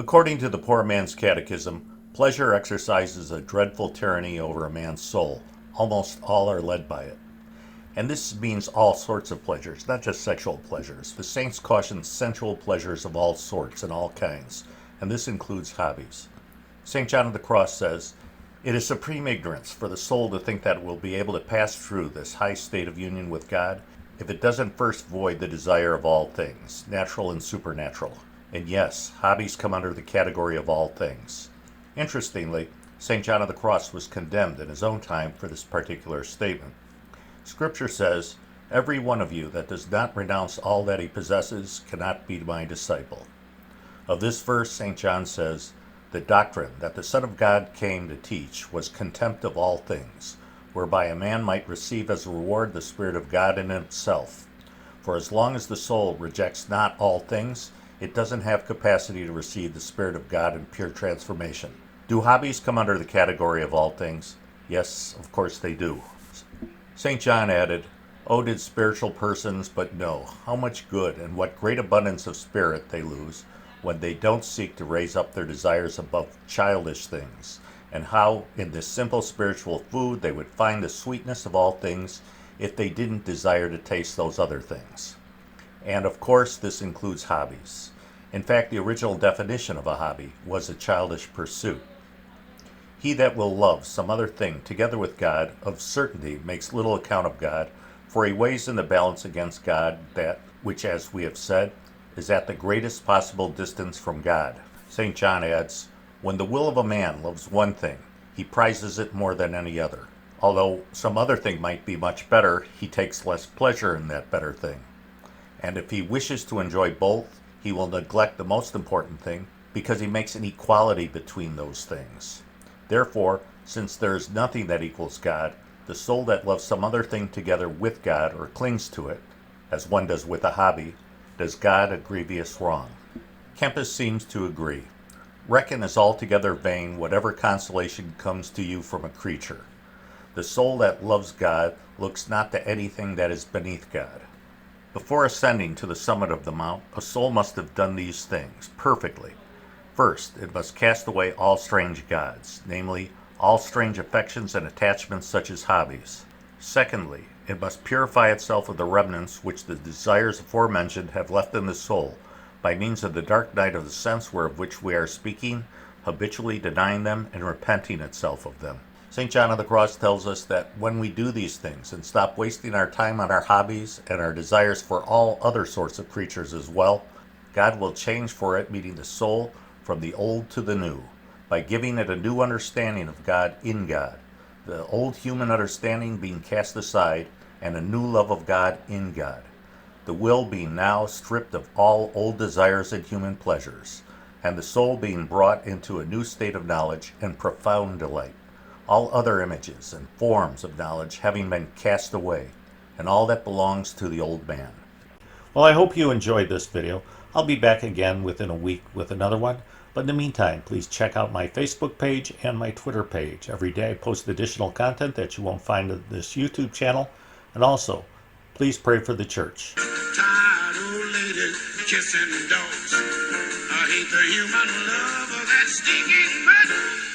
According to the Poor Man's Catechism, pleasure exercises a dreadful tyranny over a man's soul. Almost all are led by it. And this means all sorts of pleasures, not just sexual pleasures. The saints caution sensual pleasures of all sorts and all kinds, and this includes hobbies. St. John of the Cross says, "It is supreme ignorance for the soul to think that it will be able to pass through this high state of union with God if it doesn't first void the desire of all things, natural and supernatural." And yes, hobbies come under the category of all things. Interestingly, St. John of the Cross was condemned in his own time for this particular statement. Scripture says, "Every one of you that does not renounce all that he possesses cannot be my disciple." Of this verse, St. John says, "The doctrine that the Son of God came to teach was contempt of all things, whereby a man might receive as a reward the Spirit of God in himself. For as long as the soul rejects not all things, it doesn't have capacity to receive the Spirit of God in pure transformation." Do hobbies come under the category of all things? Yes, of course they do. St. John added, "Oh, did spiritual persons but know how much good and what great abundance of spirit they lose when they don't seek to raise up their desires above childish things, and how in this simple spiritual food they would find the sweetness of all things if they didn't desire to taste those other things." And of course, this includes hobbies. In fact, the original definition of a hobby was a childish pursuit. He that will love some other thing together with God, of certainty makes little account of God, for he weighs in the balance against God that which, as we have said, is at the greatest possible distance from God. St. John adds, "When the will of a man loves one thing, he prizes it more than any other. Although some other thing might be much better, he takes less pleasure in that better thing. And if he wishes to enjoy both, he will neglect the most important thing, because he makes an equality between those things. Therefore, since there is nothing that equals God, the soul that loves some other thing together with God, or clings to it, as one does with a hobby, does God a grievous wrong." Kempis seems to agree. "Reckon as altogether vain whatever consolation comes to you from a creature. The soul that loves God looks not to anything that is beneath God." Before ascending to the summit of the mount, a soul must have done these things perfectly. First, it must cast away all strange gods, namely, all strange affections and attachments such as hobbies. Secondly, it must purify itself of the remnants which the desires aforementioned have left in the soul, by means of the dark night of the sense whereof which we are speaking, habitually denying them and repenting itself of them. St. John of the Cross tells us that when we do these things and stop wasting our time on our hobbies and our desires for all other sorts of creatures as well, God will change for it, meeting the soul from the old to the new, by giving it a new understanding of God in God, the old human understanding being cast aside, and a new love of God in God, the will being now stripped of all old desires and human pleasures, and the soul being brought into a new state of knowledge and profound delight, all other images and forms of knowledge having been cast away, and all that belongs to the old man. Well, I hope you enjoyed this video. I'll be back again within a week with another one, but in the meantime, please check out my Facebook page and my Twitter page. Every day I post additional content that you won't find on this YouTube channel, and also, please pray for the church. Tired old ladies kissing dogs. I hate the human love of that stinking butt.